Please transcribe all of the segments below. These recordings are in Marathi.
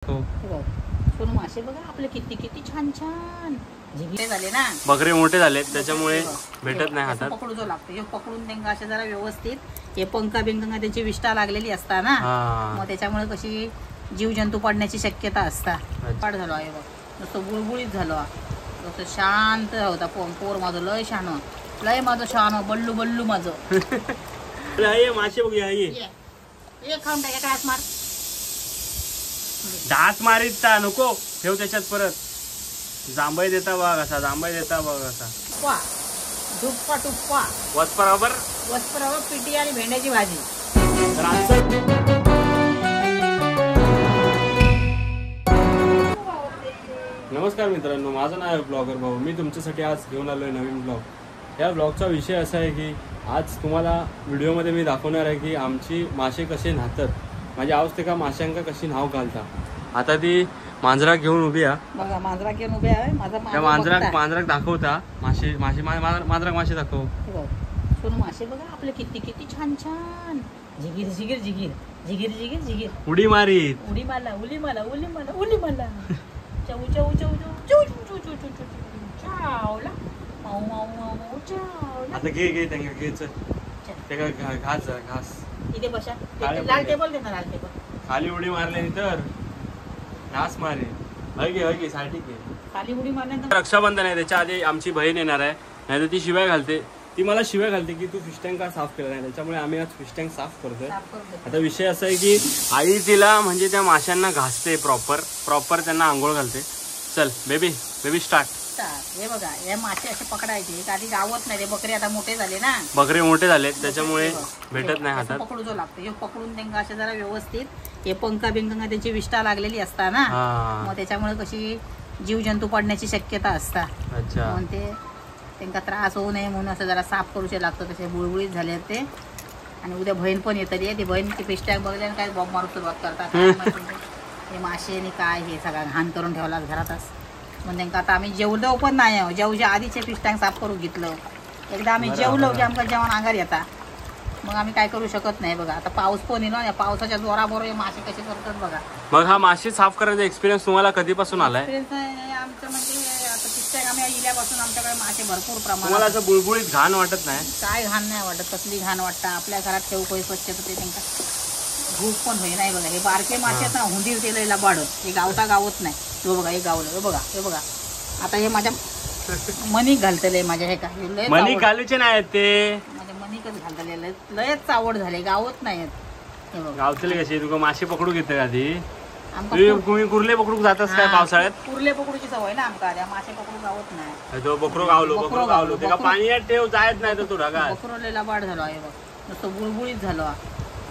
सोनू मासे बघा आपले किती किती छान छान झिंगे झाले ना, बकरे मोठे झाले त्याच्यामुळे भेटत नाही हातात. पकडू जो लागतो हे पकडून त्यांना असे जरा व्यवस्थित हे पंखा बिंका त्याची विष्ठा लागलेली असता ना, मग त्याच्यामुळे कशी जीव जंतू पडण्याची शक्यता असता. पाड झालो आहे बघ, नुसतं गुळगुळीत झालो, जसं शांत होता. पोर माझं लय शान, लय माझं शान, बल्लू बल्लू माझं. मासे बघूया ये खाऊन टाका काय मार दात मारीत नको ठेव त्याच्यात परत. जांभई देता बघ असा, जांभई देता बघ असा. टुप्पा टुप्पा वसपरावर पिठी आणि भेंड्याची भाजी. नमस्कार मित्रांनो, माझं नाव आहे ब्लॉगर भाऊ. मी तुमच्यासाठी आज घेऊन आलोय नवीन ब्लॉग. या ब्लॉगचा विषय असा आहे की आज तुम्हाला व्हिडिओमध्ये मी दाखवणार आहे की आमची मासे कसे न्हातात, माझी अवस्था माशांका कशी नाव घालता. आता ती मांजरा घेऊन उभी आहे बघा, मांजरा घेऊन उभी आहे. मांजराक दाखवता मासे मांजराक मासे दाखव. सोनू मासे बघा आपले किती किती छान छान. जिगीर जिगीर जिगीर जिगीर जिगीर जिगीर उडी मारीत, उडी मारला, उली मारला, उली मारला, उली मारला. चौ चौ चौ चौ चौ चौ चौ चौ चावला, माऊ माऊ माऊ चावला. आता घे त्यांना घ्यायचं ते घास इथे बसा. लाल टेबल देणार, लाल टेबल. खाली उडी मारली तर घास मारे. हगे साठी घे. खाली उडी मारल्यानंतर रक्षाबंधन आहे, त्याच्या आधी आमची बहीण येणार आहे. नाही तर ती शिवाय घालते. ती मला शिवाय घालते की तू फिश टँक का साफ केला नाही, त्याच्यामुळे आम्ही आज फिश टँक साफ करतोय. आता विषय असा आहे की आई तिला म्हणजे त्या माशांना घासते, प्रॉपर त्यांना आंघोळ घालते. चल बेबी स्टार्ट. हे बघा, हे मासे असे पकडायचे. आधी गावत नाही, बकरे आता मोठे झाले ना, बकरे मोठे झाले त्याच्यामुळे भेटत नाही हातात. पकडू जो लागतो हे पकडून त्यांना असे जरा व्यवस्थित हे पंखा बिंका त्याची विष्ठा लागलेली असता ना, मग त्याच्यामुळे कशी जीव जंतू पडण्याची शक्यता असता. म्हणून ते त्यांना त्रास होऊ नये म्हणून असं जरा साफ करूचे लागतं. तसे बुळबुळीत झाले ते. आणि उद्या बहीण पण येतली, ती बहीण ती फिश टँक बघल्याने काय बॉब मारू सुरुवात करतात. हे मासे आणि काय हे सगळं घाण करून ठेवला घरातच. मग त्यांना आता आम्ही जेवलो पण नाही, जेवच्या आधीचे फिश टँक साफ करून घेतलं. एकदा आम्ही जेवलो की आमच्या जेवण अंगार येतात, मग आम्ही काय करू शकत नाही. बघा आता पाऊस पण येईल ना, पावसाच्या जोराबरोबर हे मासे कसे करतात बघा. मग हा मासे साफ करायचा एक्सपिरियन्स तुम्हाला कधीपासून आलाय? आमचं म्हणजे आता फिश टँक आम्ही इल्यापासून आमच्याकडे मासे भरपूर प्रमाणात. तुम्हाला असं बुळबुळीत घाण वाटत नाही? काय घाण नाही वाटत, कसली घाण वाटतं. आपल्या घरात ठेवू काही स्वच्छता ते त्यांना भूक पण होई नाही. बघा हे बारके मासे ना हुंदीर तेला बाडत, हे गावत नाही. हे बघा, हे गावलं, हे बघा. आता हे माझ्या मनी घालतले, माझ्या हे काय मनी घालूचे नाही ते, माझ्या मनीकच घालतले. लयच चावड झाले, गावत नाहीत. हे बघा गावतले कसे तुका मासे पकडू घेते का ती? तुम्ही कुर्ले पकडूक जातास काय पावसाळ्यात? कुर्ले पकडूची सवय ना आमका, मासे पकडू गावत नाही. तो बकरो गावलो ते का पाण्यात ठेव जायत नाही तर तू ढगात. बकरोलेला बाड झालो आहे बघ, नुसतं गुळगुळीत झालो,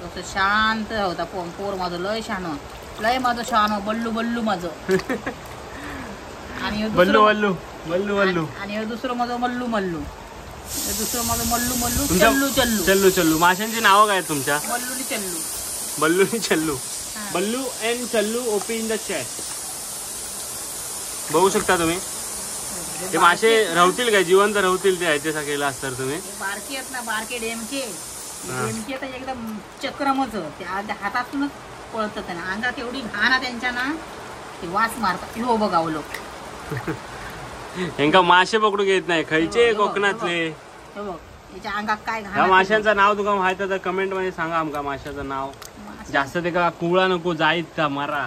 जसं शांत होता. पोर माझं लय शान, लय माझं शान, बल्लू बल्लू माझं. आणि बल्लू बल्लू बल्लू बल्लू. आणि दुसरं माझं मल्लू मल्लू. दुसरं माझं मल्लू मल्लू, चल्लू चल्लू चल्लू चल्लू. माशांची नावं काय तुमच्या? मल्लूनी चल्लू, बल्लूनी Challu. Ballu and Challu OP in the chat. बघू शकता तुम्ही ते मासे राहतील काय, जिवंत राहतील ते याचे केलं असतं तुम्ही. बारके आहेत ना, बारके डेमके तर एकदम चक्रमच ते हातातूनच पळतात त्यांना. अंगात एवढी घाण त्यांच्या ना, ते वास मारतात. हो बघावलो यांका मासे पकडू घेत नाही. खायचे कोकणातले. हे बघ याच्या अंगात काय घाण. या माशांचं नाव तुका माहित तर कमेंट मध्ये सांगा आमका. माशाचं नाव जास्त ते का कुळा नको जाईत का मारा.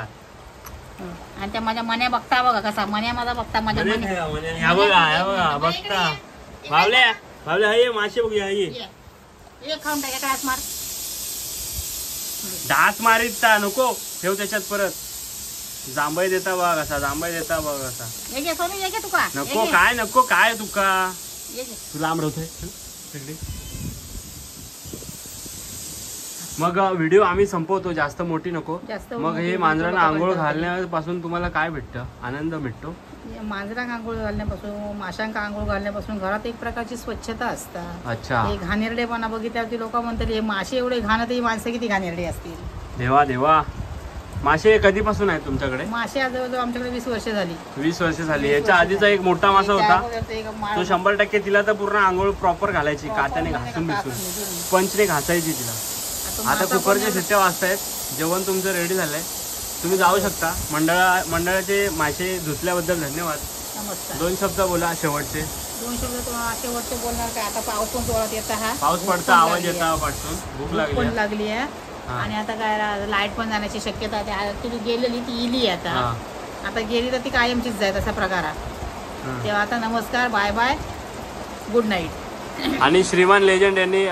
आणि त्या माझ्या मन्या बघता बघा कसा, मन्या माझा बघता, माझ्या मन्या बघा बघता. बावल्या हे मासे बघूया. हे खाऊन टाका काय मार दात मारीत नको ठेव त्याच्यात परत. जांभई देता बघ असा, जांभई देता बघ असा. तुका नको काय तुका तू लांब राहतोय. मग व्हिडिओ आम्ही संपवतो, जास्त मोठी नको. मग हे मांजरांना आंघोळ घालण्यापासून तुम्हाला काय भेटतं? आनंद भेटतो. मांजरांना आंघोळ घालण्यापासून, माशांना आंघोळ घालण्यापासून घरात एक प्रकारची स्वच्छता असतात. अच्छा, हे घाणेरडेपणा बघितल्यावरती लोक म्हणतात हे मासे एवढे घाण, ही माणसं किती घाणेरडी असतील. देवा मासे कधीपासून आहेत तुमच्याकडे? मासे जवळजवळ आमच्याकडे 20 वर्ष झाली. 20 वर्ष झाली. याच्या आधीचा एक मोठा मासा होता, तो 100% तिला तर पूर्ण आंघोळ प्रॉपर घालायची, काट्याने घासून बिसून पंचने घासायची तिला. आता कुकरच्या शिट्ट्या वाजतायत. जेवण तुमचं रेडी झालंय. तुम्ही जाऊ शकता. मंडळाचे मासे धुतल्याबद्दल धन्यवाद. नमस्कार. 2 शब्द बोला शेवटचे. 2 शब्द तुम्हाला शेवटचे बोलणार काय. आता पाऊस पण जोरात येत हा. पाऊस पडता, आवाज येता पाठून, भूक लागली आहे. आणि आता काय लाईट पण जाण्याची शक्यता आहे. तुम्ही गेलेली ती इली आता गेली तर ती कायमचीच जाय तसा प्रकार आहे. तेव्हा आता नमस्कार, बाय बाय, गुड नाईट. आणि श्रीमान लेजंड यांनी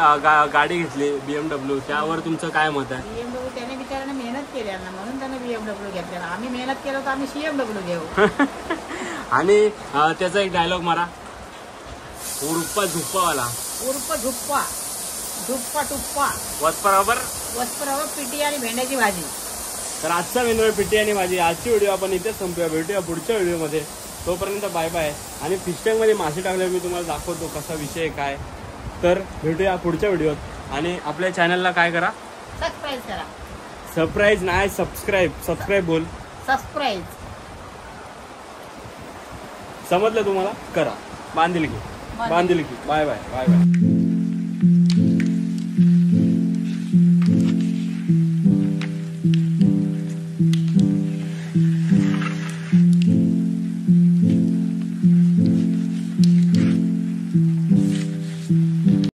गाडी घेतली BMW, त्यावर तुमचं काय मत आहे? BMW त्याने बिचाराने मेहनत केली ना, म्हणून त्याने BMW घेतलेला. आम्ही मेहनत केलं तर आम्ही CMW घेऊ. आणि त्याचा एक डायलॉग मारा. उर्पा झुप्पावाला. उर्फ झुप्पा, झुप्पा टुप्पा, वस्परावर पिटी आणि भेंड्याची भाजी. तर आजचा मेनू पिटी आणि भाजी. आजची व्हिडिओ आपण इथेच संपूया. भेटूया पुढच्या व्हिडिओमध्ये. तोपर्यंत बाय बाय. आणि फिश टँकमध्ये मासे टाकल्यावर मी तुम्हाला दाखवतो कसा विषय काय. तर भेटूया पुढच्या व्हिडिओत. आणि आपल्या चॅनलला काय करा, सबस्क्राईब करा. सरप्राईज नाही, सबस्क्राईब बोल. सबस्क्राईब समजलं तुम्हाला? करा. बांधिलकी. Bye bye.